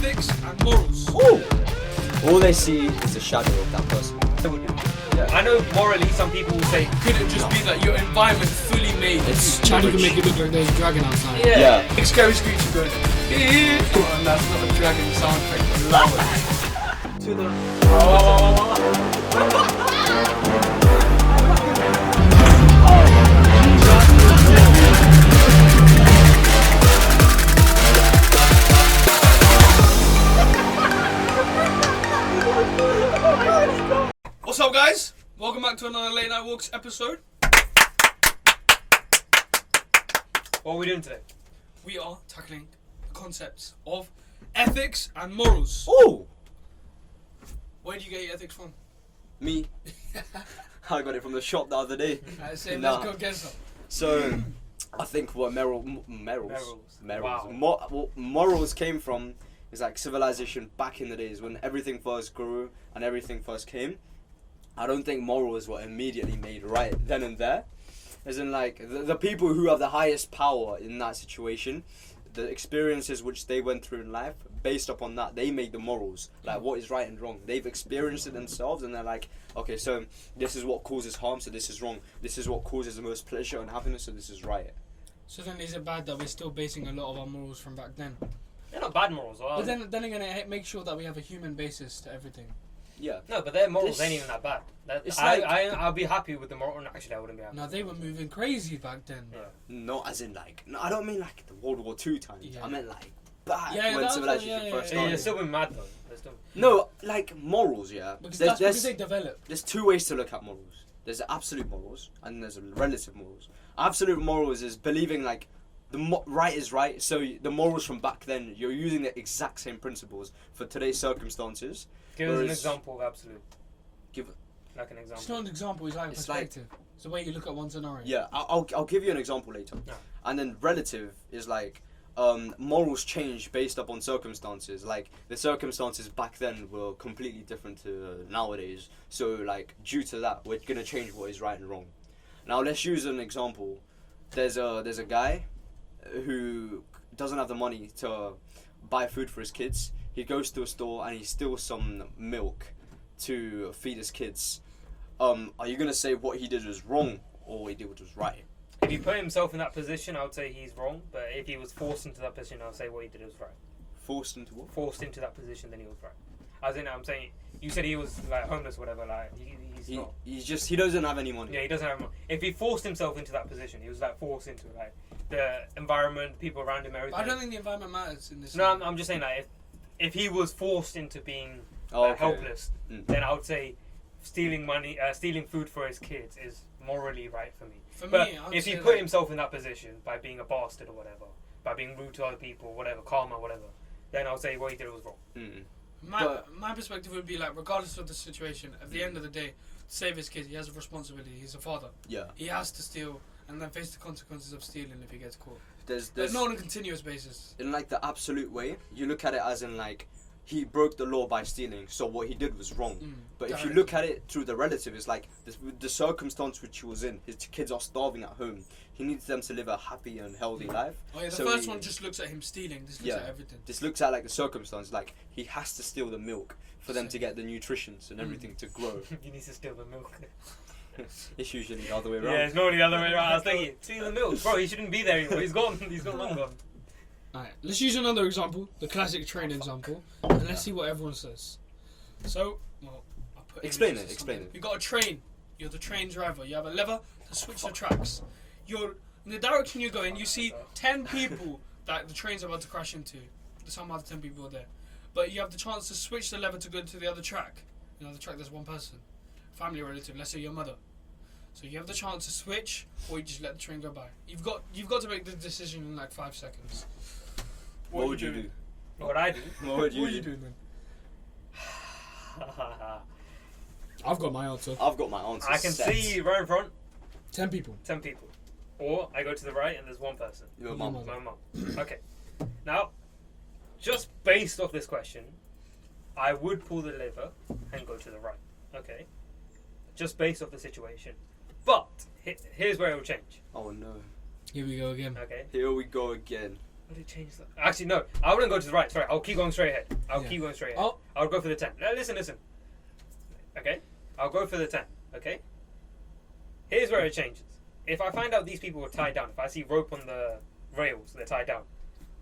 ethics and morals. Ooh. All they see is the shadow of that person. Yeah. I know morally some people will say Could it just be that your environment fully made? It's Trying to rich. make it look like there's a dragon outside. Yeah. Big scary screecher going. Oh, and that's not a dragon sound effect. Love it. to the. What's up, guys? Welcome back to another Late Night Walks episode. What are we doing today? We are tackling the concepts of ethics and morals. Ooh. Where did you get your ethics from? Me. I got it from the shop the other day. Let's Nah. go get some. So, I think what morals. Wow. What morals came from is like civilization back in the days when everything first grew and everything first came. I don't think morals were immediately made right then and there. As in, like, the people who have the highest power in that situation, the experiences which they went through in life, based upon that, they made the morals. Like, what is right and wrong. They've experienced it themselves, and they're like, okay, so this is what causes harm, so this is wrong. This is what causes the most pleasure and happiness, so this is right. So then is it bad that we're still basing a lot of our morals from back then? They're not bad morals, are But they? then again, it makes sure that we have a human basis to everything. Yeah. No, but their morals This- ain't even that bad. It's I'll be happy with the moral. No, actually, I wouldn't be happy. No, they were moving crazy back then. Yeah. Not as in, like, no, I don't mean like the World War II times. Yeah. I meant like back Yeah, when that's civilization what- yeah, first yeah, They're started. still been mad though. They're still. No, like morals, yeah. Because There's, that's because they there's, developed. there's two ways to look at morals. There's the absolute morals and there's the relative morals. Absolute morals is believing like the right is right. So the morals from back then, you're using the exact same principles for today's circumstances. Give us an Whereas- example of absolute. Give, Like an example. It's not an example, it's like a It's like- perspective. It's the way you look at one scenario. yeah, I'll give you an example later. No. And then relative is like morals change based upon circumstances. Like the circumstances back then were completely different to nowadays. So like due to that, we're gonna change what is right and wrong. Now let's use an example. There's a guy who doesn't have the money to buy food for his kids. He goes to a store and he steals some milk to feed his kids. Are you gonna say what he did was wrong or what he did was right? If he put himself in that position, I would say he's wrong. But if he was forced into that position, I would say what he did was right. Forced into what? Forced into that position, then he was right. As in, I'm saying, you said he was like homeless or whatever. Like he's not. He doesn't have any money. Yeah, he doesn't have money. If he forced himself into that position, he was like forced into like the environment, people around him, everything. But I don't think the environment matters in this. No, I'm just saying that if he was forced into being Okay. helpless, Mm. then I would say stealing money, stealing food for his kids is morally right for me. For But me, I would if he say put that- himself in that position by being a bastard or whatever, by being rude to other people, whatever, karma, whatever, then I would say what he did was wrong. Mm. My perspective would be like, regardless of the situation, at the end of the day, to save his kids, he has a responsibility. He's a father. Yeah. He has to steal and then face the consequences of stealing if he gets caught. There's But not on a continuous basis. in like the absolute way, you look at it as in like he broke the law by stealing, so what he did was wrong. But if you look at it through the relative, it's like the circumstance which he was in. His kids are starving at home. He needs them to live a happy and healthy life. Oh yeah, the So first he- one just looks at him stealing. This looks Yeah. at everything. This looks at like the circumstance, like he has to steal the milk for them to get the nutritions and everything to grow. You need to steal the milk. It's usually the other way around. Yeah, it's normally the other way around. I was thinking, steal the milk, bro. He shouldn't be there anymore. He's gone. He's gone. Long gone. Alright, let's use another example, the classic train example, and let's see what everyone says. So, well, I'll put Explain images it, or explain something. it. You got a train. You're the train driver. You have a lever to switch the tracks. You're in the direction you're going. You see 10 people that the train's about to crash into. Some other 10 people are there, but you have the chance to switch the lever to go to the other track. You know, the track there's one person, family relative. Let's say your mother. So you have the chance to switch, or you just let the train go by. You've got to make the decision in like 5 seconds. What would you do? What I do? What would What you are you do? doing then? I've got my answer. I've got my answer. I can set. see right in front 10 people. 10 people, or I go to the right and there's one person. Your mum. Your My mum. Okay. Now, just based off this question, I would pull the lever and go to the right. Okay. Just based off the situation. But here's where it will change. Oh no. Here we go again. Okay. Here we go again. Would it change that? Actually, no. I wouldn't go to the right. Sorry, I'll keep going straight ahead. I'll Yeah. keep going straight. Oh. I'll go for the 10. Now, listen. Okay, I'll go for the 10. Okay. Here's where it changes. If I find out these people were tied down, if I see rope on the rails, they're tied down,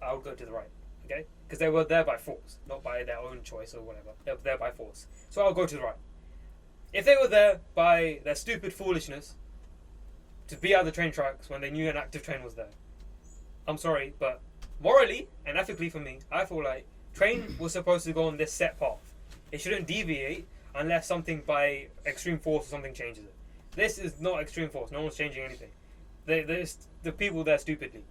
I'll go to the right. Okay, because they were there by force, not by their own choice or whatever. They were there by force, so I'll go to the right. If they were there by their stupid foolishness to be out the train tracks when they knew an active train was there, I'm sorry, but morally and ethically for me, I feel like train was supposed to go on this set path. It shouldn't deviate unless something by extreme force or something changes it. This is not extreme force. No one's changing anything. There's the people there stupidly.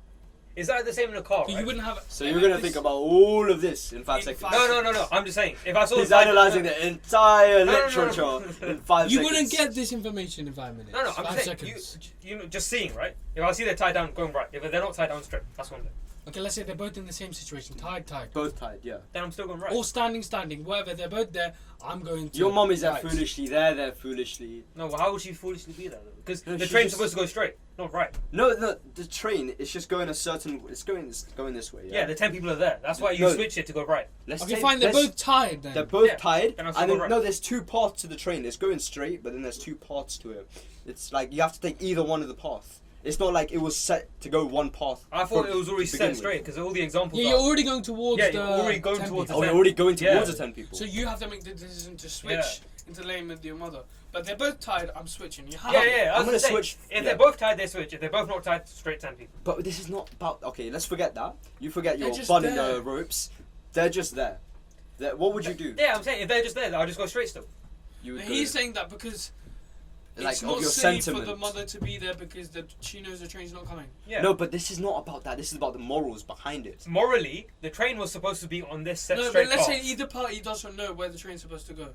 Is that the same in a car? But Right? you wouldn't have. So you're gonna think about all of this in 5 In seconds. 5 No. I'm just saying. If I saw He's the tied- analysing the entire No, no, no, literature no. in 5 You seconds. wouldn't get this information in 5 minutes. No, I'm 5 just saying. seconds. You know, just seeing, right? If I see they're tied down, going right. If they're not tied down straight, that's one thing. Okay, let's say they're both in the same situation, tied. Both tied, yeah. Then I'm still going right. Or standing, whatever. They're both there. I'm going to. Your mum is there right. foolishly, they're there foolishly. No, well, how would she foolishly be there though? Because No, the she train's just- supposed to go straight, not right. No, the train is just going a certain. It's going this way. Yeah, the 10 people are there. That's why you No. switch it to go right. Let's Okay, take- fine. They're let's- both tied then. They're both Yeah, tied, then I'll still and go then, right. no, there's 2 parts to the train. It's going straight, but then there's 2 parts to it. It's like you have to take either one of the paths. It's not like it was set to go one path. I thought from- it was already to begin set with. straight because all the examples Yeah, are. you're already going towards Yeah, the. you're already going 10 towards people. Oh, you're already going Yeah. towards the 10 people. So you have to make the decision to switch Yeah. into lane with your mother. But they're both tied. I'm switching. You have Yeah, to. yeah. I I'm was gonna saying, switch. If yeah. they're both tied, they switch. If they're both not tied, straight 10 people. But this is not about. Okay, let's forget that. You forget They're your just bun in there. the ropes. They're just there. What would you do? Yeah, I'm saying if they're just there, I'll just go straight still. You would He's go, saying that because like, it's of not your safe sentiment. for the mother to be there because she knows the train's not coming. Yeah. No, but this is not about that. This is about the morals behind it. Morally, the train was supposed to be on this set No, straight but let's path. say either party doesn't know where the train's supposed to go.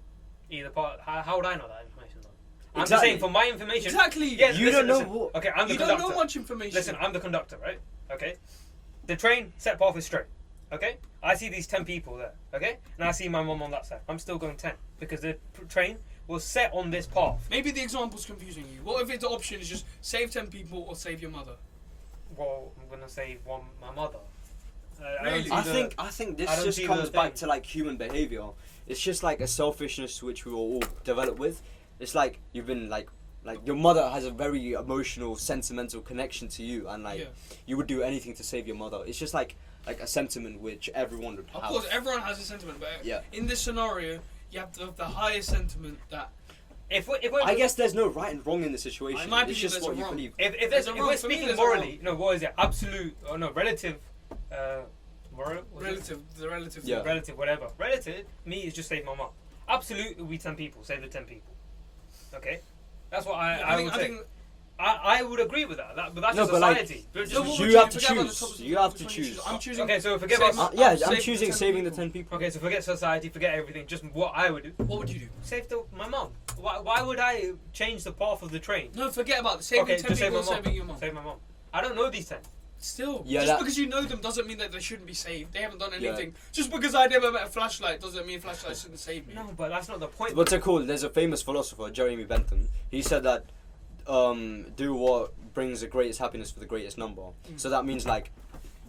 Either part. How would I know that information though? I'm just Exactly. saying, for my information. Exactly. Yes, You listen, don't know listen. what- Okay, I'm the You conductor. don't know much information. Listen, I'm the conductor, right? Okay. The train set path is straight. Okay. I see these 10 people there. Okay. And I see my mum on that side. I'm still going 10 because the train was set on this path. Maybe the example's confusing you. What if the option is just save 10 people or save your mother? Well, I'm gonna say my mother. Really? I think I this don't just see comes the back thing. to like human behavior. It's just like a selfishness which we were all developed with. It's like you've been like your mother has a very emotional, sentimental connection to you, and like Yeah. you would do anything to save your mother. It's just like a sentiment which everyone would have. Of course, everyone has a sentiment, but Yeah. in this scenario, you have to have the highest sentiment that. If we're, I guess there's no right and wrong in the situation. In my It's opinion, just there's what a you wrong. believe. if There's a we're wrong. For me, speaking there's a morally, wrong. no, what is it? Absolute or no relative? Moral? What is it? The relative. Yeah. Relative, whatever. Relative, me is just save my mum. Absolute, we 10 people. Save the 10 people. Okay, that's what I would say. I would agree with that. But that's No, a but, like, society. But No, just- what You would have to forget about the choose. topics of You have which to one you choose. I'm choosing. Okay, so forget save about- Yeah, save I'm the choosing 10 saving the people. 10 people. okay, so forget society, forget everything. Just what I would do. What would you do? Save my mum. Why would I change the path of the train? No, forget about it. Saving Okay, 10 just save people my or mum. saving your mum. Save my mum. I don't know these 10. Still, Yeah, just that- because you know them doesn't mean that they shouldn't be saved. They haven't done Yeah. anything. Just because I never met a flashlight doesn't mean flashlight shouldn't save me. No, but that's not the point. What's it called? There's a famous philosopher, Jeremy Bentham. He said that do what brings the greatest happiness for the greatest number. So that means like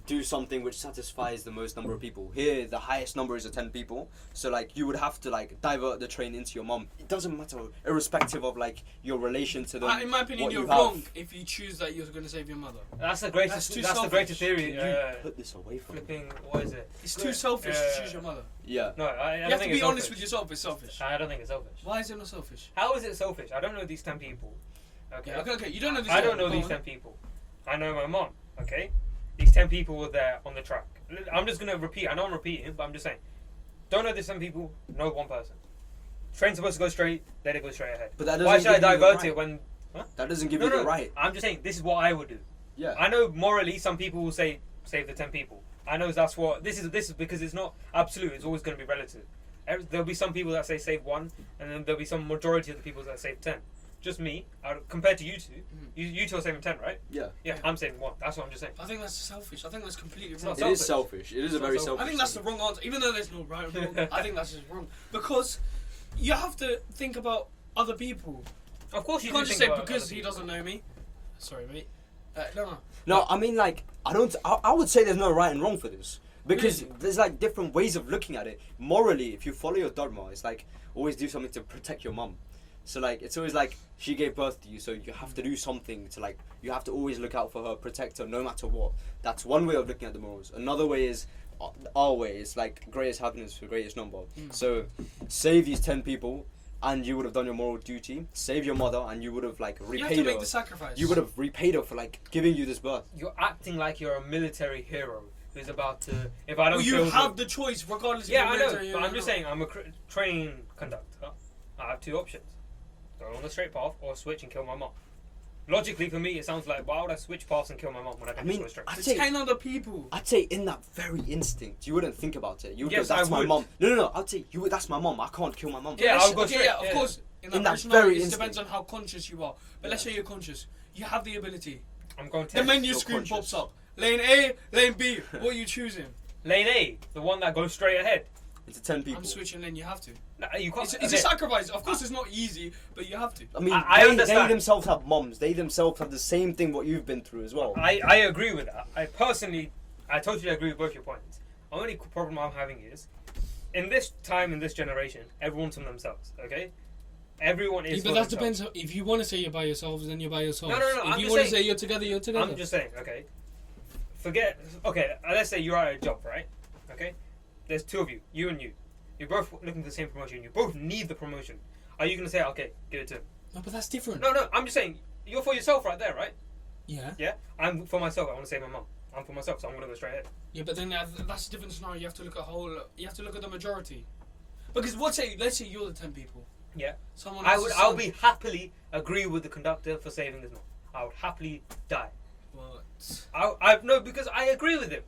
do something which satisfies the most number of people. Here, the highest number is 10 people. So like you would have to like divert the train into your mum. It doesn't matter, irrespective of like your relation to them. In my opinion, what you're you have. wrong if you choose that you're going to save your mother. That's the greatest. That's too That's the greatest selfish. theory. Can you put this away from me? Flipping. What is it? It's too selfish to choose your mother. Yeah. No, I You don't have to think be it's honest selfish. with yourself. It's selfish. I don't think it's selfish. Why is it not selfish? How is it selfish? I don't know these 10 people. Okay. Yeah, okay. You don't know this. I don't know Go these on. 10 people. I know my mom. Okay. These 10 people were there on the track. I'm just gonna repeat. I know I'm repeating, but I'm just saying. Don't know these 10 people. Know one person. Train's supposed to go straight. Let it go straight ahead. But that doesn't Why should I give you the divert right. it when? That doesn't give No, you no. the right. I'm just saying. This is what I would do. Yeah. I know morally some people will say save the 10 people. I know that's what this is because it's not absolute. It's always going to be relative. There'll be some people that say save 1, and then there'll be some majority of the people that save 10. Just me, compared to you two. You two are saving 10, right? Yeah. Yeah, I'm saving 1. That's what I'm just saying. I think that's selfish. I think that's completely It's wrong. not It is selfish. It is a It's very not selfish. I think that's the thing. wrong answer. Even though there's no right or wrong, I think that's just wrong. Because you have to think about other people. Of course, You you can't do just think say about because other he people. doesn't know me. Sorry, mate. No. No, I mean like I would say there's no right and wrong for this. Because there's like different ways of looking at it. Morally, if you follow your dharma, it's like always do something to protect your mum. So like it's always like she gave birth to you, so you have to do something to like you have to always look out for her, protect her no matter what. That's one way of looking at the morals. Another way is our way is like greatest happiness for greatest number. So save these 10 people and you would have done your moral duty. Save your mother and you would have like repaid You have to make her. the sacrifice. You would have repaid her for like giving you this birth. You're acting like you're a military hero who's about to. If I don't. Well, you kill have the the choice, regardless. Yeah, I of know, military, but you I'm just saying I'm a train conductor. I have 2 options: go on the straight path or switch and kill my mom. Logically, for me, it sounds like why would I switch paths and kill my mom when I can just go straight? I'd It's say 10 other people. I'd say in that very instinct, you wouldn't think about it. You would Yes, go, that's I my would. mom. No. I'd say you. That's my mom. I can't kill my mom. Yeah, Let's- I'll go okay, straight. yeah, of course. In that scenario, very it instant. depends on how conscious you are. But let's say you're conscious. You have the ability. I'm going to The menu You're screen conscious. pops up. Lane A, lane B. What are you choosing? lane A, the one that goes straight ahead. It's 10 people. I'm switching lane. You have to. No, you can't. It's a okay. sacrifice. Of course, it's not easy, but you have to. I mean, I they understand. themselves have moms. They themselves have the same thing what you've been through as well. I agree with that. I totally agree with both your points. The only problem I'm having is, in this time, in this generation, everyone's on themselves, okay? Everyone is But for that themselves. depends. If you want to say you're by yourselves, then you're by yourselves. No, If I'm you just want to saying- say you're together, you're together. I'm just saying, okay? Let's say you're at a job, right? Okay? There's 2 of you, you and you. You're both looking for the same promotion. You both need the promotion. Are you going to say, okay, give it to him? No, but that's different. No, I'm just saying, you're for yourself right there, right? Yeah. Yeah? I'm for myself. I want to save my mum. I'm for myself, so I'm going to go straight ahead. Yeah, but then that's a different scenario. You have to look at You have to look at the majority. Because let's say you're the 10 people. Yeah. Someone. I'll be happily agree with the conductor for saving this mum. I would happily die. What? No, because I agree with him.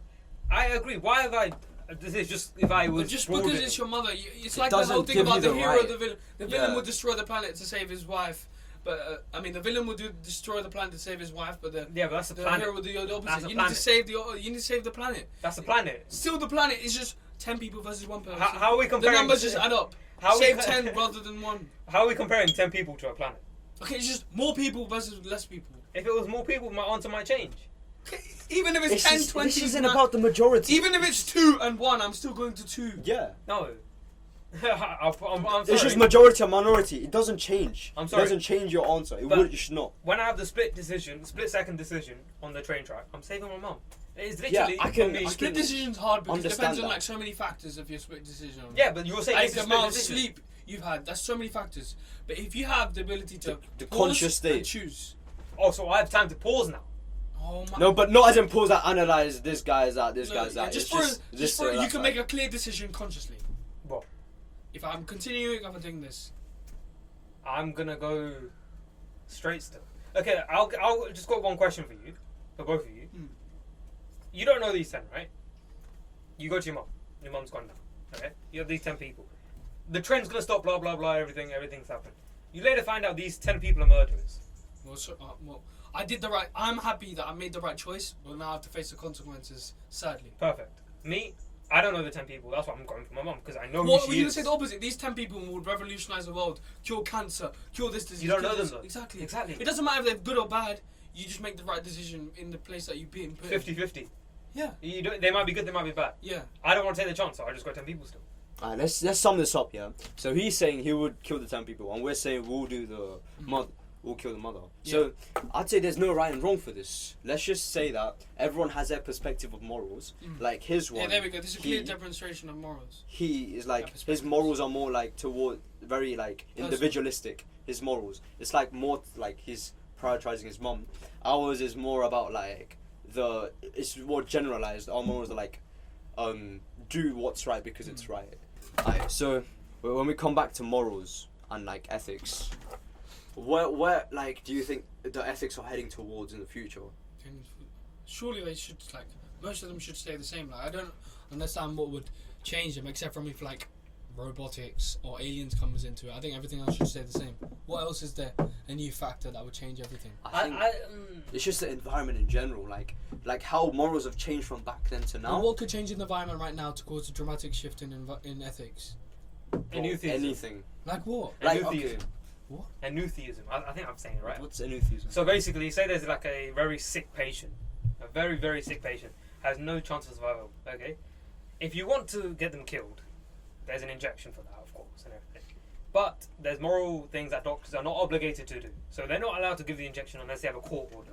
I agree. Why have I? This is just if I was. But just broadening. because it's your mother, it's It like the whole doesn't thing give about you the the hero, right. the villain. The Yeah. villain would destroy the planet to save his wife, but the villain would destroy the planet to save his wife, but Yeah, but that's the the planet. hero would do the That's opposite. the You planet. need to save the planet. That's the planet. Still, the planet is just 10 people versus 1 person. How are we The comparing? numbers just add up. How Save we, 10 rather than 1. How are we comparing 10 people to a planet? Okay, it's just more people versus less people. If it was more people, my answer might change. Okay, even if it's 10, 20, this isn't 9 about the majority. even if it's 2 and 1, I'm still going to 2. Yeah. No. I'm sorry. It's just majority or minority. It doesn't change. I'm sorry. It doesn't change your answer. But- It should not. When I have the split second decision on the train track, I'm saving my mum. It's Yeah, literally I can- for me. I Split can decision's hard because it understand depends on that. like so many factors of your split decision. Yeah, but you were saying Like it's a the split amount of decision. sleep you've had. That's so many factors. But if you have the ability to The pause conscious state. and choose. Oh, so I have time to pause now. Oh my. No, but not as in pause that analyze this guy's that, this No, guy's yeah, that. just It's for just you that can side. make a clear decision consciously. What? If I'm continuing, I'm doing this. I'm gonna go straight still. Okay, I'll just got one question for you, for both of you. Hmm. You don't know these 10, right? You go to your mum. Your mum's gone now. Okay, you have these 10 people. The train's gonna stop. Blah blah blah. Everything's happened. You later find out these 10 people are murderers. Well, I did the right. I'm happy that I made the right choice. But now I have to face the consequences. Sadly. Perfect. Me, I don't know the 10 people. That's why I'm going for my mum because I know What who were she you gonna is. say the opposite? These 10 people would revolutionize the world, cure cancer, cure this disease. You don't cure know them this. though. Exactly. Exactly. It doesn't matter if they're good or bad. You just make the right decision in the place that you've been put. 50-50. Yeah. You don't, they might be good. They might be bad. Yeah. I don't want to take the chance, so I just got 10 people still. Alright, let's sum this up, yeah. So he's saying he would kill the 10 people, and we're saying we'll do the mother. We'll kill the mother. So I'd say there's no right and wrong for this. Let's just say that everyone has their perspective of morals. Like his one. Yeah, there we go. This is a clear he- demonstration of morals. He is Yeah, like his perspectives. morals are more like toward very like Personal. individualistic. His morals. It's like more like he's prioritizing his mom. Ours is more about like it's more generalized. Our morals are like do what's right because it's right. Alright, so when we come back to morals and like ethics, where like do you think the ethics are heading towards in the future? And surely they should like most of them should stay the same. Like I don't understand what would change them except from if like robotics or aliens comes into it. I think everything else should stay the same. What else is there? A new factor that would change everything. I think it's just the environment in general, like how morals have changed from back then to now. And what could change in the environment right now to cause a dramatic shift in ethics? Anutheism. Anything. Like what? Like, Anutheism. okay. What? Anutheism. I think I'm saying it right. What's anutheism? So basically, say there's like a very sick patient, a very, very sick patient, has no chance of survival, okay? if you want to get them killed, there's an injection for that, of course, and everything. But there's moral things that doctors are not obligated to do. So they're not allowed to give the injection unless they have a court order.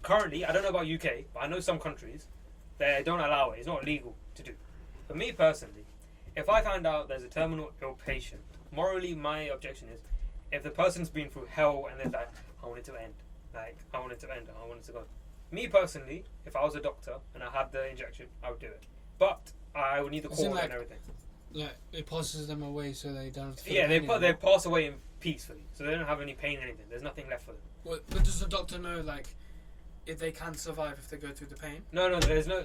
Currently, I don't know about UK, but I know some countries, they don't allow it. It's not illegal to do. For me personally, if I find out there's a terminal ill patient, morally my objection is, if the person's been through hell and they're like, I want it to end. Like, I want it to end. I want it to go. Me personally, if I was a doctor and I had the injection, I would do it. But I would need the court and everything. Like, it passes them away so they don't have to feel Yeah, pain they pass away in peacefully. So they don't have any pain or anything. There's nothing left for them. But does the doctor know, like, if they can survive if they go through the pain? No, there's no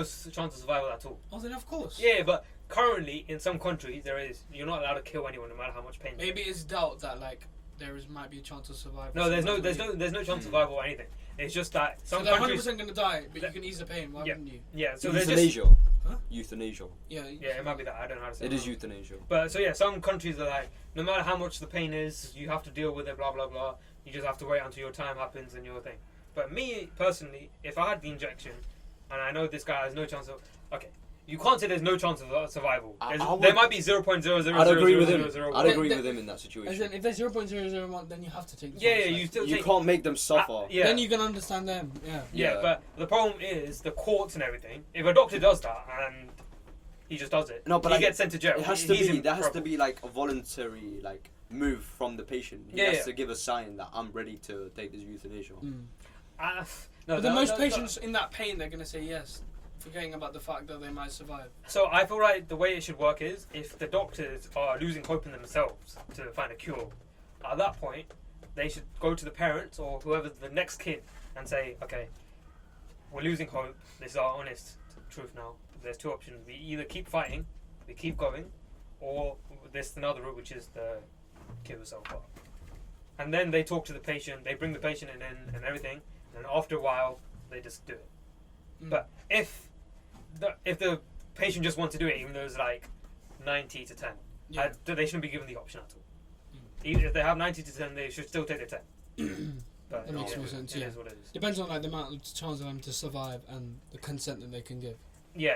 chance of survival at all. Oh, then of course. Yeah, but currently in some countries there is. You're not allowed to kill anyone no matter how much pain. Maybe it's doubt that like might be a chance of survival. No, there's no chance of survival or anything. It's just that some so they're countries 100% going to die, but you can ease the pain. Why Yeah. wouldn't you? Yeah, so there's just Euthanasia. Huh? Euthanasia. Yeah. yeah, it might be that. I don't know how to say It is euthanasia. But so yeah, some countries are like, no matter how much the pain is, you have to deal with it. Blah blah blah. You just have to wait until your time happens and your thing. But me personally, if I had the injection, and I know this guy has no chance of, okay, you can't say there's no chance of survival. There might be 0.00000001. I'd agree with him. I'd agree with him in that As in, situation. if there's 0.001, then you have to take the Yeah, chance, you like- still You take. can't make them suffer. Yeah. Then you can understand them. Yeah. Yeah, but the problem is the courts and everything. If a doctor does that and he just does it, No, but he like, gets sent to jail. It has to He's be. in There has to trouble. be like a voluntary like move from the patient. He Yeah, has yeah. to give a sign that I'm ready to take this euthanasia. Mm. No, But no, most no, patients in that pain, they're going to say yes, forgetting about the fact that they might survive. So I feel like the way it should work is if the doctors are losing hope in themselves to find a cure, at that point they should go to the parents or whoever's the next kid and say, okay, we're losing hope. This is our honest truth now. There's two options. We either keep fighting, we keep going, or there's another route, which is the kill yourself part. And then they talk to the patient, they bring the patient in and everything, and after a while they just do it. Mm. But if the patient just wants to do it, even though it's like 90 to 10, Yeah. they shouldn't be given the option at all. Even if they have 90 to 10, they should still take the 10. But That makes more sense, It yeah. is what it is. Depends on like the amount of chance of them to survive and the consent that they can give. Yeah,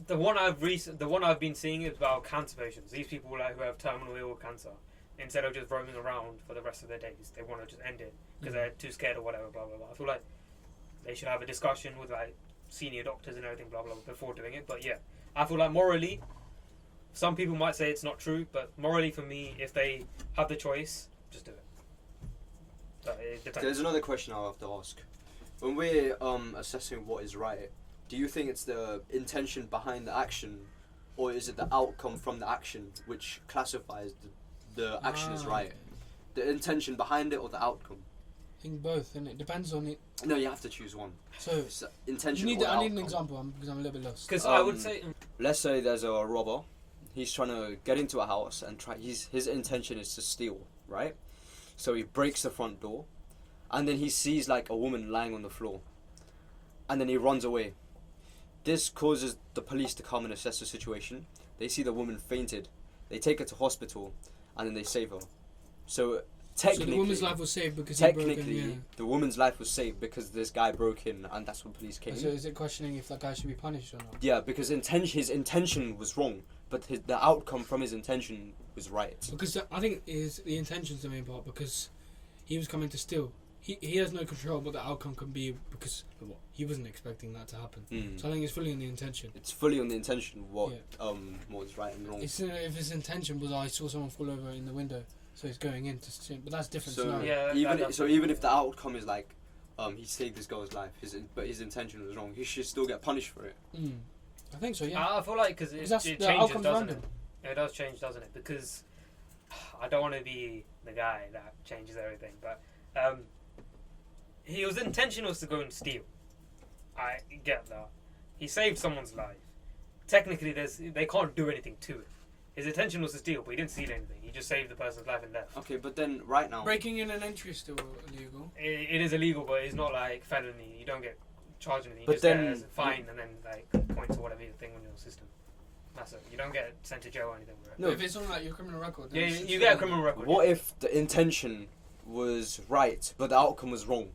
the one I've been seeing is about cancer patients. These people like who have terminal ill cancer, instead of just roaming around for the rest of their days, they want to just end it because they're too scared or whatever. Blah blah blah. I feel like they should have a discussion with like senior doctors and everything. Blah blah blah before doing it. But yeah, I feel like morally, some people might say it's not true, but morally for me, if they have the choice, just do it. But it depends. There's another question I'll have to ask. When we're assessing what is right, do you think it's the intention behind the action, or is it the outcome from the action which classifies the action as right? The intention behind it or the outcome? I think both, and it depends on it. No, you have to choose one. So It's intention I need or the an outcome. example because I'm a little bit lost. Because I would say Let's say there's a robber. He's trying to get into a house and his intention is to steal, right? So he breaks the front door, and then he sees like a woman lying on the floor, and then he runs away. This causes the police to come and assess the situation. They see the woman fainted. They take her to hospital, and then they save her. So technically, the woman's life was saved because he broke technically, in, the woman's life was saved because this guy broke in, and that's when police came. So is it questioning if that guy should be punished or not? Yeah, because his intention was wrong, but the outcome from his intention was right. Because I think the intention's the main part because he was coming to steal. He has no control, but the outcome can be because of what he wasn't expecting that to happen. So I think it's fully on the intention. It's fully on the intention what is right and wrong. It's, if his intention was I saw someone fall over in the window, so he's going in to steal, but that's different. So scenario. Yeah, even if the outcome is like he saved this girl's life, but his intention was wrong, he should still get punished for it. I think so. Yeah. I feel like because it That's changes, the outcome's doesn't random. it? It does change, doesn't it? Because I don't want to be the guy that changes everything, but his intention was to go and steal. I get that. He saved someone's life. Technically, they can't do anything to it. His intention was to steal, but he didn't steal anything. He just saved the person's life and death. Okay, but then right now, Breaking in and entry is still illegal. It is illegal, but it's not like felony. You don't get charged anything. You But just then- get a fine and then like points or whatever thing on your system. That's it. You don't get sent to jail or anything. Right? No. If it's on like your criminal record, then Yeah, it should you still get a be- criminal record. what if the intention was right, but the outcome was wrong?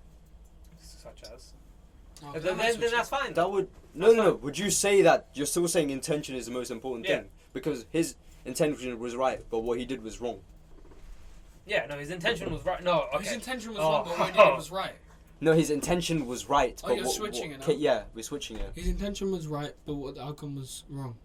Such as. Okay, then that's fine. That would That's no. fine. Would you say that you're still saying intention is the most important Yeah. thing? Because his intention was right, but what he did was wrong. Yeah, no, his intention was right. No, okay. His intention was Oh. wrong, but what he did was right. No, his intention was right. Oh, but you're switching it now? okay, yeah, we're switching it. His intention was right, but what the outcome was wrong.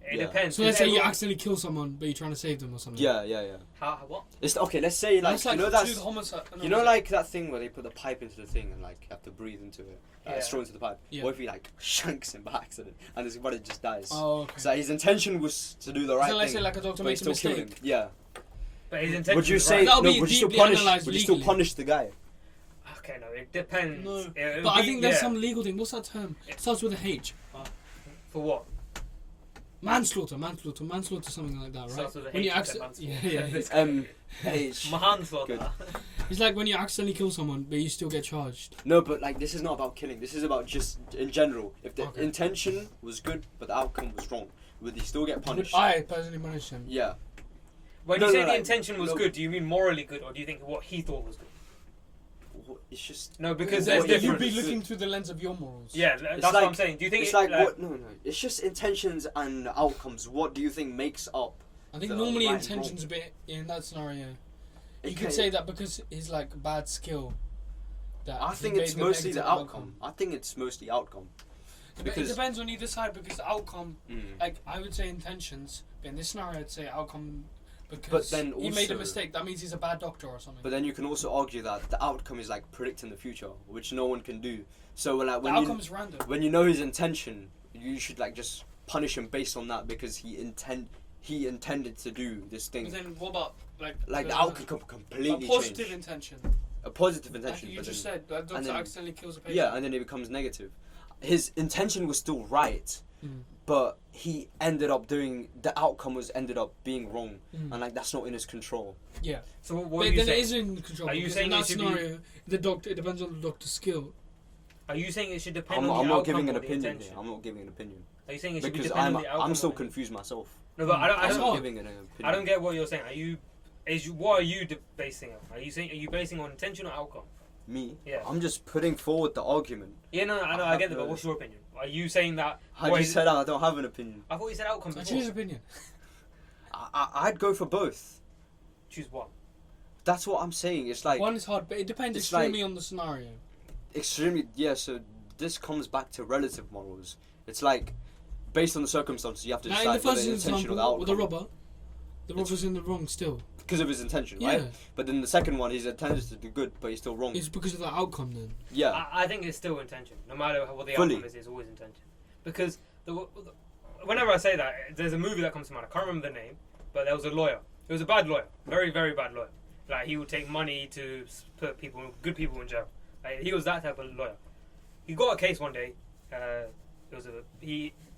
It Yeah. depends. So let's say you Everyone- accidentally kill someone, but you're trying to save them or something. Yeah. How what? It's okay. Let's say like That's like you know two that's homicide. you know like that thing where they put the pipe into the thing and like you have to breathe into it, Yeah. straw into the pipe. Yeah. What if he like shanks him by accident and his body just dies? Oh, okay. So his intention was to do the right So let's thing, say like a doctor but he makes a still killed him. mistake. Yeah. But his intention Would you was say right. That'll no? be Would you still deeply punish? analysed Would you still legally. punish the guy? Okay, no, it depends. No. It would But I be- think there's yeah. some legal thing. What's that term? It starts with a H. For what? Manslaughter, something like that, right? Starts with a When you H, yeah. It's H. manslaughter. Good. It's like when you accidentally kill someone, but you still get charged. No, but like this is not about killing. This is about just in general. If the Okay. intention was good but the outcome was wrong, would he still get punished? I personally punish him. Yeah. When No, you say no, the like, intention was no. good, do you mean morally good, or do you think what he thought was good? It's just. No, because What there's you You'd be difference. looking through the lens of your morals. Yeah, that's what like- I'm saying. Do you think It's it, like what? No. It's just intentions and outcomes. What do you think makes up? I think the normally right and intentions wrong? a bit in that scenario. You Okay. could say that because his like bad skill. That I he think made it's the mostly the negative outcome. I think it's mostly outcome. It Because depends on either side because the outcome, Mm. like I would say intentions, but in this scenario I'd say outcome because But then he made a also- mistake. That means he's a bad doctor or something. But then you can also argue that the outcome is like predicting the future, which no one can do. So like the when outcome you is random. when you know his intention, you should like just punish him based on that because he intended to do this But thing. then what about like The outcome can a completely positive change. intention? A positive Like intention. you but just then- said, that doctor then- accidentally kills a patient. yeah, and then it becomes negative. His intention was still right, Mm. but he ended up doing the outcome was ended up being wrong, Mm. and like that's not in his control. Yeah. So what But are you then it saying? is in control. Are you because saying in it that should be- scenario, the doctor, it depends on the doctor's skill. Are you saying it should depend I'm on the not outcome giving an or the opinion intention? here. I'm not giving an opinion Are you saying it should be because depend on the outcome? I'm still or the- confused myself. No, but I I'm don't. not giving an opinion. I don't get what you're saying. What are you basing it on? Are you basing on intention or outcome? Me? Yeah. I'm just putting forward the argument. Yeah, no, I know, I get it, but what's your opinion? Are you saying that? I what just is- said I don't have an opinion. I thought you said outcome I before. choose opinion. I'd go for both. Choose one. That's what I'm saying. It's like One is hard, but it depends it's extremely on the scenario. extremely so this comes back to relative morals. It's like based on the circumstances you have to Now, in the decide whether first the intention or example, the with the outcome robber, the robber's in the wrong still. because of his intention, Yeah. right? But then the second one, he's intended to do good, but he's still wrong. It's because of the outcome then. Yeah, I think it's still intention. No matter what the Fully. outcome is, it's always intention. Because whenever I say that, there's a movie that comes to mind. I can't remember the name, but there was a lawyer. It was a bad lawyer, very, very bad lawyer. Like he would take money to put good people in jail. Like, he was that type of lawyer. He got a case one day.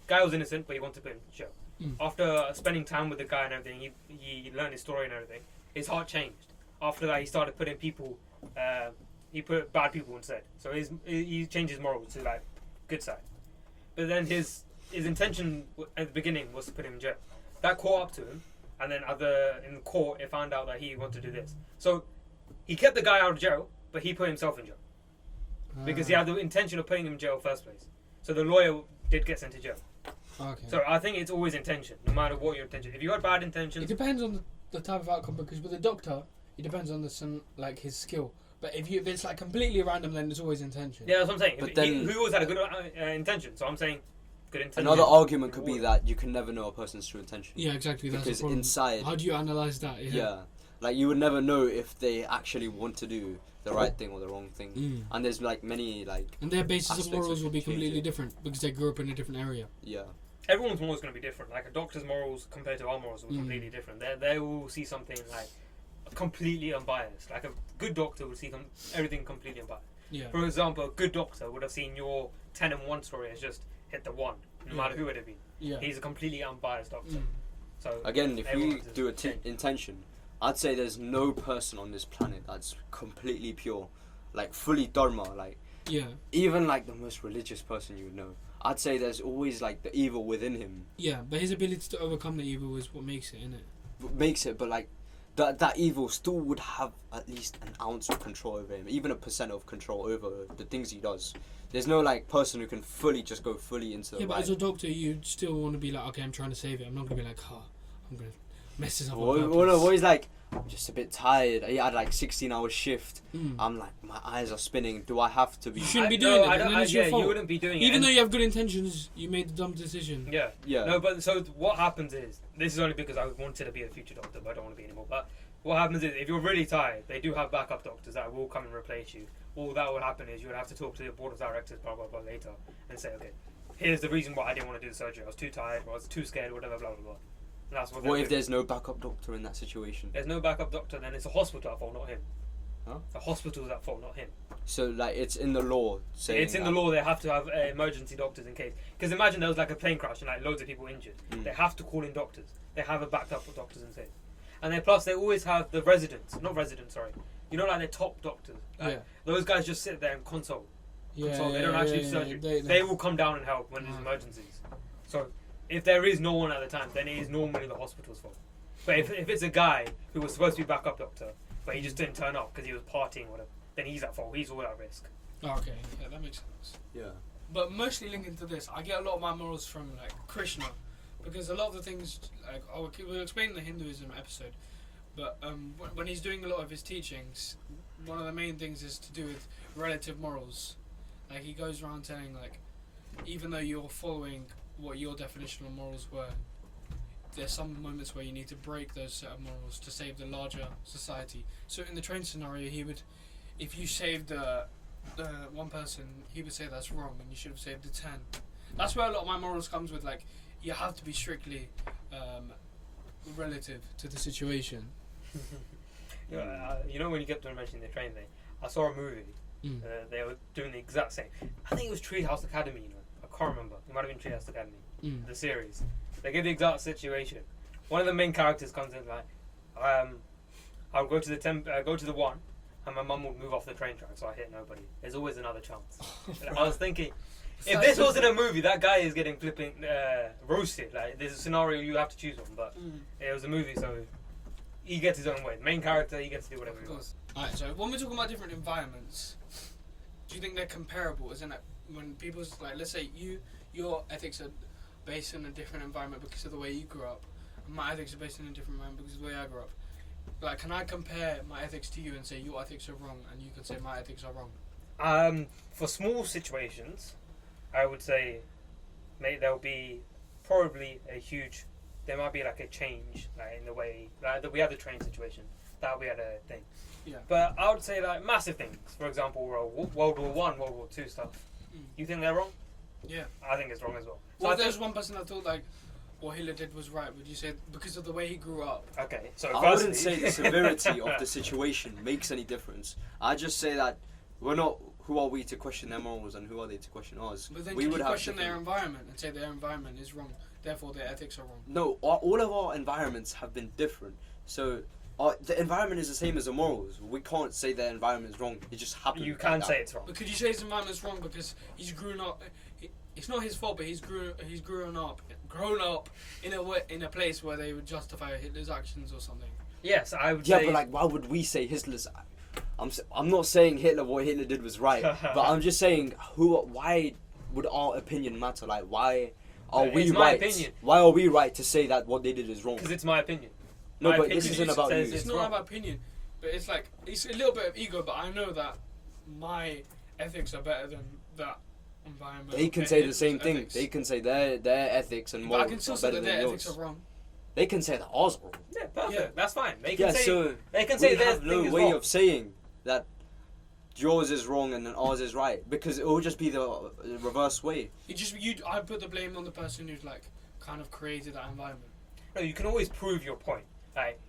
Guy was innocent, but he wanted to put him in jail. Mm. After spending time with the guy and everything, he learned his story and everything. His heart changed. After that, he started putting people. He put bad people instead. So he changed his morals to like good side. But then his intention at the beginning was to put him in jail. That caught up to him, and then in court, it found out that he wanted to do this. So he kept the guy out of jail, but he put himself in jail because he had the intention of putting him in jail in the first place. So the lawyer did get sent to jail. Okay. So I think it's always intention, no matter what your intention. If you had bad It intentions, depends on the type of outcome because with the doctor, it depends on like his skill. But if it's like completely random, then there's always intention. yeah, that's what I'm saying. But He then- always had a good intention. So I'm saying good intention. another argument could be that you can never know a person's true intention. Yeah, exactly. That's Because the problem. inside, How do you analyze that? yeah, like you would never know if they actually want to do the right thing or the wrong thing. Mm. And there's like many like And their basis of Aspects morals of will be change completely it. different because they grew up in a different area. yeah. Everyone's morals going to be different. Like a doctor's morals compared to our morals will be Mm. completely different. They will see something like completely unbiased. Like a good doctor would see everything completely unbiased. Yeah. For example, a good doctor would have seen your 10 and 1 story as just hit the 1, no Yeah. matter who it had been. Yeah. He's a completely unbiased doctor. Mm. So Again, if we everyone's do change. intention, I'd say there's no person on this planet that's completely pure, like fully dharma. Like Yeah. even like the most religious person you would know, I'd say there's always like the evil within him. Yeah, but his ability to overcome the evil is what makes it, innit? Makes it, but like that evil still would have at least an ounce of control over him, even a % of control over the things he does. There's no like person who can fully into the Yeah, but right. as a doctor, you still want to be like, okay, I'm trying to save it. I'm not gonna be like, I'm gonna mess this up. What he's like, I'm just a bit tired. I had like 16-hour shift. Mm. I'm like, my eyes are spinning. Do I have to be? You shouldn't be doing it. And then it's your yeah, fault. you wouldn't be doing it. Even though you have good intentions, you made the dumb decision. Yeah. Yeah. No, but so what happens is, this is only because I wanted to be a future doctor, but I don't want to be anymore. But what happens is, if you're really tired, they do have backup doctors that will come and replace you. All that would happen is you would have to talk to the board of directors, blah blah blah, later, and say, okay, here's the reason why I didn't want to do the surgery. I was too tired, or I was too scared, whatever, blah blah blah. And that's What if there's no backup doctor in that situation? There's no backup doctor, then it's a hospital at fault, not him. Huh? The hospital's at fault, not him. So like it's in the law saying It's in the law. They have to have emergency doctors in case. Because imagine there was like a plane crash and like loads of people injured. They have to call in doctors. They have a backup of doctors in case. And then plus they always have the not residents, sorry. You know, like the top doctors. Like, Yeah. Those guys just sit there and consult. Yeah, They don't actually do surgery. They will come down and help when there's emergencies. So if there is no one at the time, then it is normally the hospital's fault. But if it's a guy who was supposed to be backup doctor, but he just didn't turn up because he was partying or whatever, then he's at fault. He's all at risk. Oh, okay, yeah, that makes sense. Yeah. But mostly linking to this, I get a lot of my morals from like Krishna, because a lot of the things like we'll explain in the Hinduism episode, but when he's doing a lot of his teachings, one of the main things is to do with relative morals. Like he goes around telling like, even though you're following what your definition of morals were, there's some moments where you need to break those set of morals to save the larger society. So in the train scenario, he would, if you saved one person, he would say that's wrong and you should have saved the 10. That's where a lot of my morals comes with, like, you have to be strictly relative to the situation. You know when you get to mentioning the train thing, I saw a movie. They were doing the exact same. I think it was Treehouse Academy. You know, I can't remember. It might have been Treehouse Academy, the series. They give the exact situation. One of the main characters comes in like, I'll go to the one, and my mum will move off the train track, so I hit nobody. There's always another chance. I was thinking, if this wasn't a movie, that guy is getting flipping roasted. Like, there's a scenario you have to choose one, but it was a movie, so he gets his own way. The main character, he gets to do whatever he wants. Alright, so when we're talking about different environments, do you think they're comparable? Isn't it when people's like, let's say your ethics are based in a different environment because of the way you grew up, and my ethics are based in a different environment because of the way I grew up. Like, can I compare my ethics to you and say your ethics are wrong, and you can say my ethics are wrong? For small situations, I would say, there'll be probably there might be like a change, like in the way, like we had the train situation, that we had a thing. Yeah. But I would say like massive things, for example, World War I, World War II stuff. You think they're wrong? Yeah. I think it's wrong as well. Well, if there's one person that thought like what Hitler did was right, would you say because of the way he grew up? Okay, so I wouldn't say the severity of the situation makes any difference. I just say that we're not. Who are we to question their morals, and who are they to question ours? But then we can would you have question their different- environment and say their environment is wrong, therefore their ethics are wrong? No, all of our environments have been different. So the environment is the same as the morals. We can't say their environment is wrong. It just happens. You like can that. say it's wrong. But could you say his environment's wrong because he's grown up? It's not his fault, but he's grown up in a place where they would justify Hitler's actions or something. Yes, I would Yeah, say. but like, why would we say Hitler's? I'm not saying what Hitler did was right, but I'm just saying why would our opinion matter? Like, why are we It's my right? opinion. Why are we right to say that what they did is wrong? Because it's my opinion. No, My but this opinion isn't about you. says It's not about opinion, but it's like it's a little bit of ego. But I know that my ethics are better than that environment. They can say the same thing. They can say their ethics and But I morals can still are say better that than their ethics yours. are wrong. They can say that ours are wrong. Yeah, perfect. Yeah. That's fine. They can Yeah, say. so They can say we their have no thing is way wrong. of saying that yours is wrong and then ours is right, because it will just be the reverse way. I put the blame on the person who's like kind of created that environment. No, you can always prove your point. Like,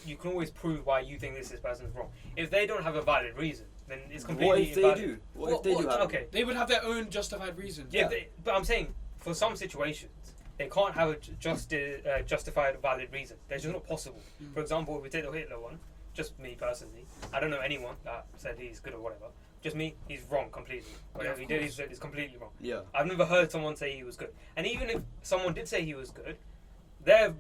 you can always prove why you think this person's wrong. If they don't have a valid reason, then it's completely What if they invalid. do? What if they do have? Okay. They would have their own justified reasons. Yeah, but I'm saying for some situations they can't have a justified valid reason. They're just not possible. For example, if we take the Hitler one, just me personally, I don't know anyone that said he's good or whatever. Just me, he's wrong completely. Whatever he did, he's completely wrong. Yeah. I've never heard someone say he was good. And even if someone did say he was good, their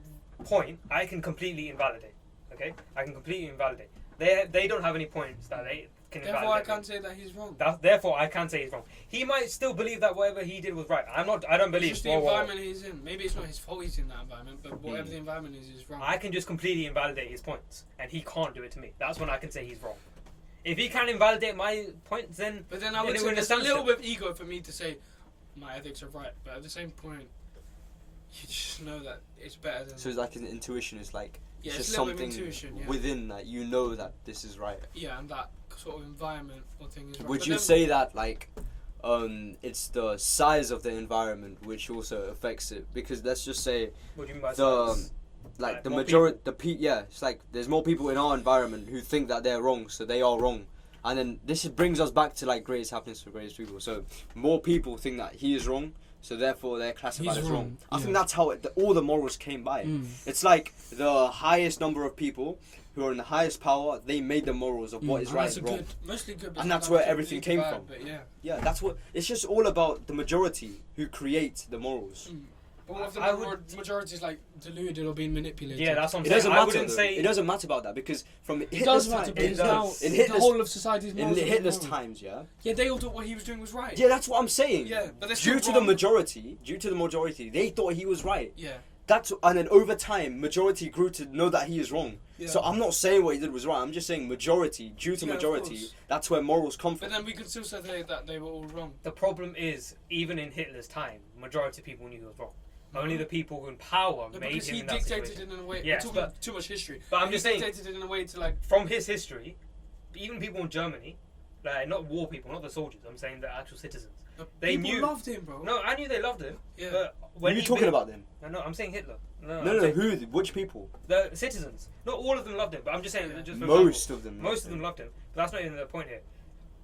point I can completely invalidate. Okay, I can completely invalidate. They don't have any points that they can Therefore, I invalidate. can't say that he's wrong. Therefore, I can say he's wrong. He might still believe that whatever he did was right. I don't believe. It's just the environment he's in. Maybe it's not his fault he's in that environment, but whatever the environment is wrong. I can just completely invalidate his points, and he can't do it to me. That's when I can say he's wrong. If he can invalidate my points, then. But then I would it say wouldn't there's a stand little still. bit of ego for me to say my ethics are right, but at the same point, you just know that it's better than. So it's like an intuition. It's like Yeah, it's it's just a little bit of something intuition, yeah. within that you know that this is right. Yeah, and that sort of environment or thing is right. Would But you then- say that like it's the size of the environment which also affects it? Because let's just say What do you mean by the size? like the more majority yeah, it's like there's more people in our environment who think that they're wrong, so they are wrong. And then this brings us back to like greatest happiness for greatest people. So more people think that he is wrong, so therefore they're classified He's as wrong, wrong. I yeah. think that's how all the morals came by. Mm. It's like the highest number of people who are in the highest power, they made the morals of what is And right that's and a wrong. Good, mostly good. but And that's sometimes where it's everything really came bad, from. But yeah. Yeah, that's what. It's just all about the majority who create the morals. But what if the I would- majority is like deluded or being manipulated? Yeah, that's what I'm It saying. doesn't I matter. wouldn't Though. say. It doesn't matter about that because from It Hitler's does matter time, because it now does. In the Hitler's- whole of society's in morals are Hitler's wrong. times, yeah. Yeah, they all thought what he was doing was right. Yeah, that's what I'm saying. Yeah, but they're due still to the wrong. majority, they thought he was right. Yeah. And then over time, majority grew to know that he is wrong. Yeah. So I'm not saying what he did was right. I'm just saying majority, due to Yeah, of majority, course. that's where morals come But from. then we could still say that they were all wrong. The problem is, even in Hitler's time, majority of people knew he was wrong. Only the people in power No, made because him he in that dictated situation. it in a way. Yes, we're talking but- too much history. but I'm He just saying- dictated it in a way to like. From his history, even people in Germany, like not war people, not the soldiers. I'm saying the actual citizens. They people knew. loved him, bro. No, I knew they loved him. Yeah. But What when are you he talking be- about then? No, I'm saying Hitler. No, I'm no, saying who? Which people? The citizens. Not all of them loved him, but I'm just saying. Yeah. Just for Most example, of them. most of them loved him. But that's not even the point here.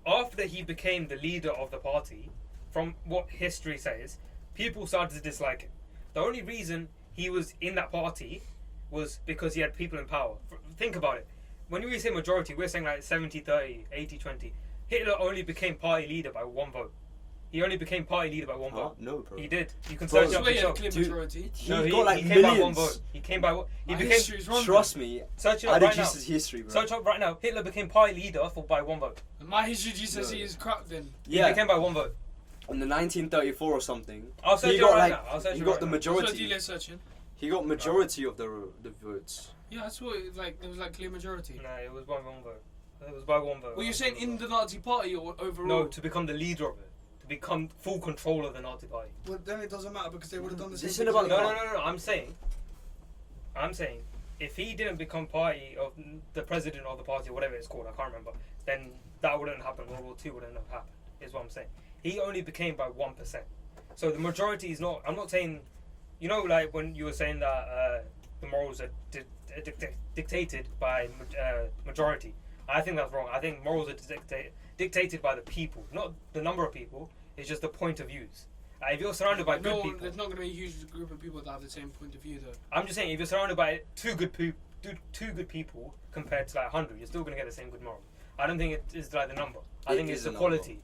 After he became the leader of the party, from what history says, people started to dislike him. The only reason he was in that party was because he had people in power. Think about it. When we say majority, we're saying like 70-30, 80-20. Hitler only became party leader by one vote. He only became party leader by one Huh? vote. No, bro. He did. You can Bro, search it That's up where you had a yourself. clear Dude, majority. He No, got like he came by one millions. vote. He came by one. He My became. history is wrong. Trust me, Search it I up did right now. use his history, bro. Search up right now. Hitler became party leader by one vote. And my history just says No. he is crap then. He Yeah, became by one vote. in the 1934 or something, I'll search he it got right like now. I'll search he it got right the now. That's what majority. Delia's searching. He got majority of the votes. Yeah, that's what like there was like clear majority. No, it was by one vote. It was by one vote. Well, you're saying in the Nazi party or overall? No, to become the leader of it, to become full control of the Nazi party. Well, then it doesn't matter because they would have done the This same. isn't thing about to the No, him. no, no, no. I'm saying, if he didn't become party of the president of the party or whatever it's called, I can't remember, then that wouldn't happen. World War II wouldn't have happened. Is what I'm saying. He only became by 1%. So the majority is not. I'm not saying. You know, like when you were saying that the morals are dictated by majority. I think that's wrong. I think morals are dictated by the people, not the number of people. It's just the point of views. If you're surrounded by good people, There's not going to be a huge group of people that have the same point of view, though. I'm just saying, if you're surrounded by two good people compared to like 100, you're still going to get the same good moral. I don't think it is like the number. I It think it's is the a quality.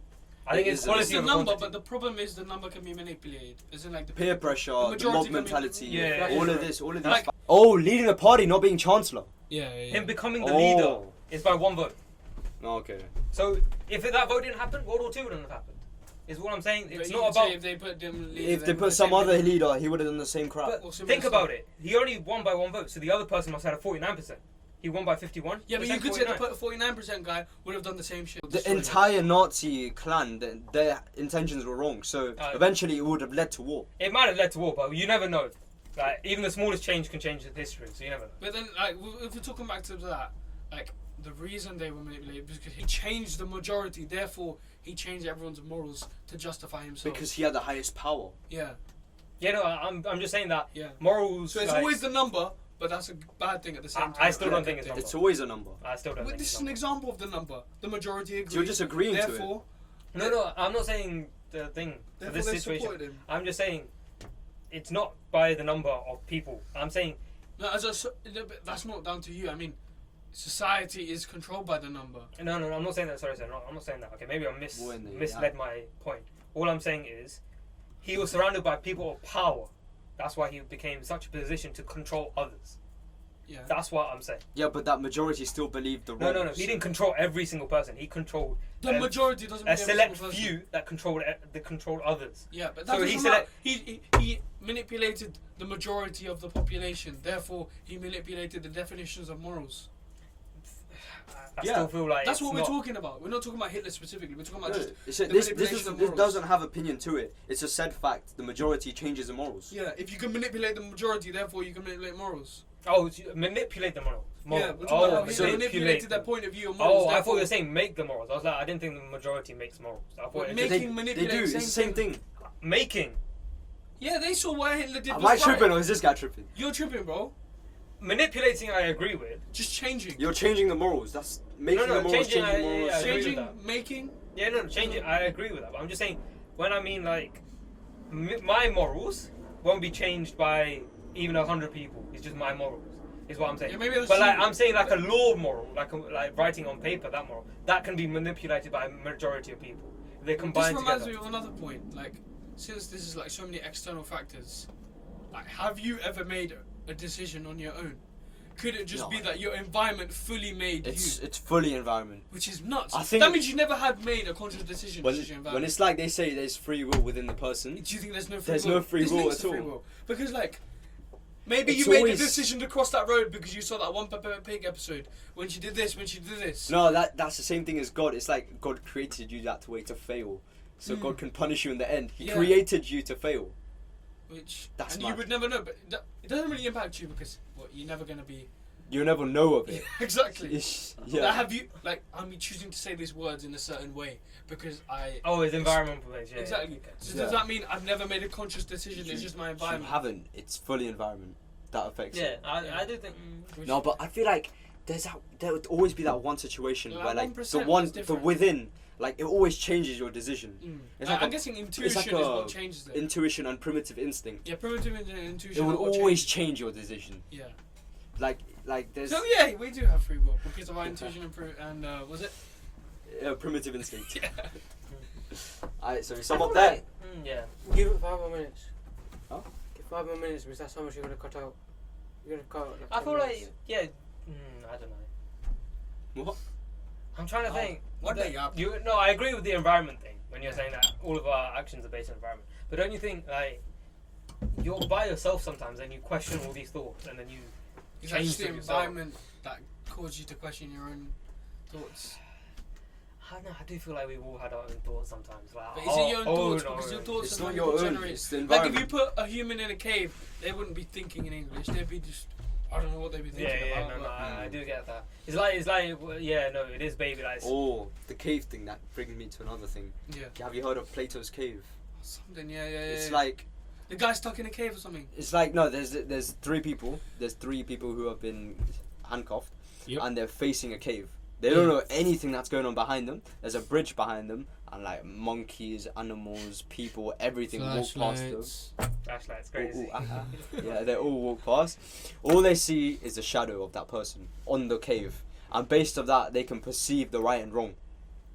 I It think it's is a quality It's the of number, quantity. but the problem is the number can be manipulated. Isn't like the Peer pressure, the majority mob can be- mentality, Yeah, all yeah. of this, all of Like- this. Oh, leading a party, not being chancellor. Yeah, yeah. Him becoming the Oh. leader is by one vote. Okay. So if that vote didn't happen, World War II wouldn't have happened. Is what I'm saying. But It's you not could say about. if they put them. If they put some other leader, he would have done the same crap. But Or similar think about it. He only won by one vote, so the other person must have had a 49%. He won by 51. Yeah, but you could say the 49% guy would have done the same shit. The entire Nazi clan, their intentions were wrong. So eventually, it would have led to war. It might have led to war, but you never know. Like even the smallest change can change the history, so you never know. But then, like, if we're talking back to that, like, the reason they were manipulated was because he changed the majority. Therefore, he changed everyone's morals to justify himself. Because he had the highest power. Yeah, Yeah, no, I'm just saying that yeah. morals. So it's like, always the number, but that's a bad thing at the same time. I still don't think it's wrong. It's always a number. I still don't But think this it's is an wrong. example of the number. The majority agreed. So you're just agreeing to it. Therefore, No, I'm not saying the thing for therefore this they situation. supported him. I'm just saying it's not by the number of people. I'm saying No, that's not down to you. I mean, society is controlled by the number. no. I'm not saying that. Sorry, I'm not saying that. Okay, maybe I When misled my point. All I'm saying is he was surrounded by people of power. That's why he became in such a position to control others. Yeah. That's what I'm saying. Yeah, but that majority still believe the No, wrong. He didn't control every single person. He controlled The majority doesn't a mean every select single person. few that controlled others. Yeah, but So that he doesn't matter. He manipulated the majority of the population. Therefore, he manipulated the definitions of morals. I Yeah. still feel like That's it's what we're not- talking about. We're not talking about Hitler specifically. We're talking about No, just it's the this manipulation of this morals. doesn't have opinion to it. It's a said fact. The majority changes the morals. Yeah, if you can manipulate the majority, therefore you can manipulate morals. Oh, manipulate the moral. Yeah, we're talking about how Hitler manipulated their them. point of view of morals. Oh, I thought you were therefore- saying make the morals. I was like, I didn't think the majority makes morals. I thought Well, it was make- just They, Making, they manipulate, do. It's the same thing. making. Yeah, they saw what Hitler did. Am was I right. tripping or is this guy tripping? You're tripping, bro. Manipulating, I agree with. Just changing. You're changing the morals. That's making No, the morals, changing, changing the yeah, morals. yeah, I agree with Changing, that. making. Yeah, no, change it. I agree with that. But I'm just saying, when I mean like, my morals won't be changed by even 100 people. It's just my morals. Is what I'm saying. Yeah, maybe that's But like, you. I'm saying like a law moral, like writing on paper, that moral, that can be manipulated by a majority of people. They combine This reminds together. me of another point. Like, since this is like so many external factors, like, have you ever made a decision on your own? Could it just No. be that your environment fully made It's you? it's fully environment. Which is nuts. I think- that means you never had made a conscious decision. When, to your when environment. it's like they say there's free will within the person. Do you think there's no free There's will? no free There's will links at to free all. will. Because like, maybe It's you made always- a decision to cross that road because you saw that one Peppa Pig episode when she did this, when she did this. No, that's the same thing as God. It's like God created you that way to fail, so God can punish you in the end. He Yeah. created you to fail. Which That's and mad. you would never know, but it doesn't really impact you because you're never gonna be You'll never know of it. exactly. It's- Like, yeah. have you like I'm choosing to say these words in a certain way because I Oh, it's environmental based. Yeah, exactly. Yeah, So Yeah. does that mean I've never made a conscious decision? You- It's just my You environment. haven't. It's fully environment that affects yeah. it. I do think. Which- No, but I feel like there would always be that one situation Yeah, where like 1% is the different. within, like it always changes your decision. Mm. It's like I'm a- guessing intuition like is a what changes it. Intuition and primitive instinct. Yeah, primitive intuition. It would is what always changes. change your decision. Yeah. Like there's So yeah, we do have free will because of our intuition and was it? primitive instinct. Yeah. Alright, so we I sum feel up there. like- yeah. Give it 5 more minutes. Huh? Give 5 more minutes because that's how much you're gonna cut out. You're gonna cut out. Like I 10 feel minutes. like I don't know. What? I'm trying to think. What that day up? No, I agree with the environment thing when you're saying that all of our actions are based on environment. But don't you think like you're by yourself sometimes and you question all these thoughts and then you Is that change just the them yourself? environment that caused you to question your own thoughts? I don't know. I do feel like we've all had our own thoughts sometimes. Like, But is it your own thoughts? no, Because your no. thoughts It's are not not your own. generated. It's the Like if environment. you put a human in a cave, they wouldn't be thinking in English. They'd be just I don't know what they'd be Yeah, thinking yeah, about. no, but- I do get that. It's like, yeah, no, it is baby like. Oh, the cave thing that brings me to another thing. Yeah. Have you heard of Plato's cave? Something. Yeah. It's yeah. like the guy stuck in a cave or something. it's like no, there's three people. There's three people who have been handcuffed, Yep. and they're facing a cave. They don't know anything that's going on behind them. There's a bridge behind them, and like monkeys, animals, people, everything walk past them. Flashlights. Flashlight's Ooh, crazy. ooh, ah, ah. Yeah, they all walk past. All they see is the shadow of that person on the cave, and based on that, they can perceive the right and wrong.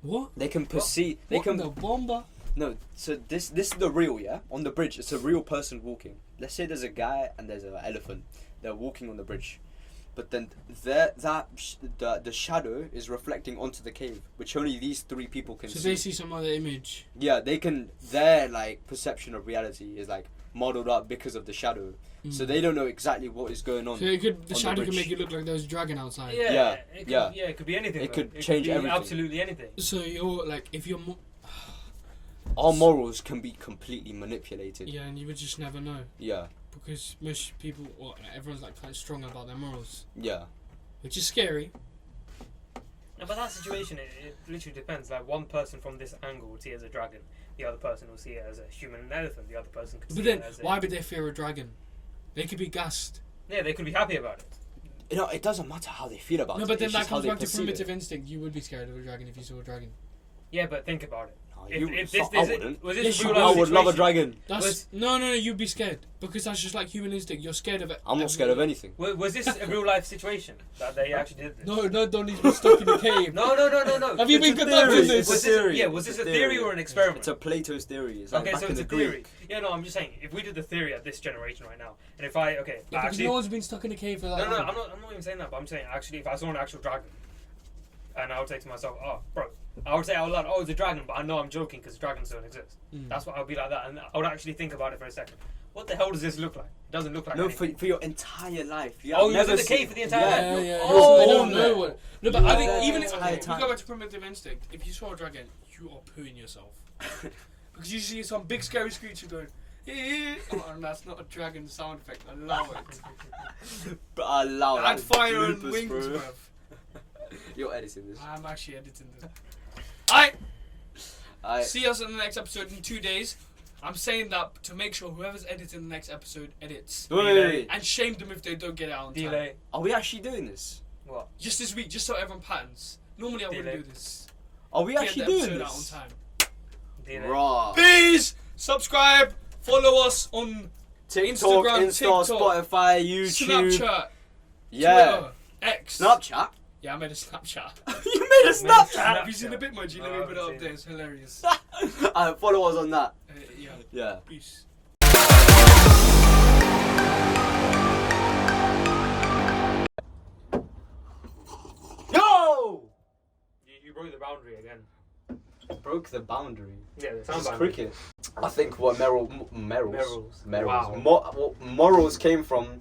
What? They can perceive. They What can. the bomba? No, so this is the real, yeah? On the bridge, it's a real person walking. Let's say there's a guy and there's an elephant. They're walking on the bridge. But then the shadow is reflecting onto the cave, which only these three people can So see. they see some other image. Yeah, they can, their like perception of reality is like modeled up because of the shadow. So they don't know exactly what is going on. So the on the shadow could bridge. make it look like there was a dragon outside. Yeah, it could, yeah. it could be anything. It though. could change be everything. Absolutely anything. So you're like, if you're Our morals can be completely manipulated. yeah, and you would just never know Yeah, because most people, or everyone's like quite strong about their morals, yeah. which is scary. No, but that situation, it literally depends. Like one person from this angle will see it as a dragon, the other person will see it as a human and elephant, the other person could see But then, it as why would they fear a dragon? They could be gassed. Yeah, they could be happy about it. You know, it doesn't matter how they feel about No, it. but then it's that just how comes they back to perceive primitive it. instinct. You would be scared of a dragon if you saw a dragon. Yeah, but think about it. No, if this I wouldn't. was Yes, this you real I life would love a situation? dragon. That's no, you'd be scared because that's just like human instinct. You're scared of it. I'm not scared of anything. Was this a real life situation that they actually did this? No, Donnie's been stuck in the cave. No. Have you been It's a conducting theory. this? Was this, was this a theory or an experiment? It's a Plato's theory. It's like Okay, back so in it's the a theory. Greek. Yeah, no, I'm just saying, if we did the theory at this generation right now, and if I, Yeah, because actually, no one's been stuck in a cave for that no, long. I'm not even saying that, but I'm saying, actually, if I saw an actual dragon, and I would say to myself, oh, bro, I would say out loud, oh, it's a dragon, but I know I'm joking because dragons don't exist. That's what I would be like that, and I would actually think about it for a second. What the hell does this look like? It doesn't look like No, anything. for your entire life. You Oh, have you was in never the cave seen- for the entire yeah, life? Yeah. Oh, I don't know what. No, but You I were think there even the if entire we time. go back to primitive instinct, if you saw a dragon, you are pooing yourself. Because you see some big scary creature going, oh, and that's not a dragon sound effect. Allow it. But I allow Add that. fire and bloopers, wings, bro. bruv. You're editing this. I'm actually editing this. Alright, I see us in the next episode in 2 days. I'm saying that to make sure whoever's editing the next episode edits. wait. And shame them if they don't get it out on time. Delay. Are we actually doing this? What? Just this week, just so everyone patterns. Normally I wouldn't Delay. do this. Are we Get actually the doing episode this? out on time. Delay. Raw. Please subscribe, follow us on TikTok, Instagram, Insta, TikTok, Spotify, YouTube. Snapchat, Yeah. Twitter, X. Snapchat? Yeah, I made a Snapchat. You made a Snapchat? Have you seen the Bitmoji? Let me No, put it I up haven't there. It's hilarious. Follow us on that. Yeah. Yeah. Peace. Yo! You broke the boundary again. Broke the boundary. Yeah, the This sound is boundary. cricket. I think what morals. Morals. Morals. Wow. Morals came from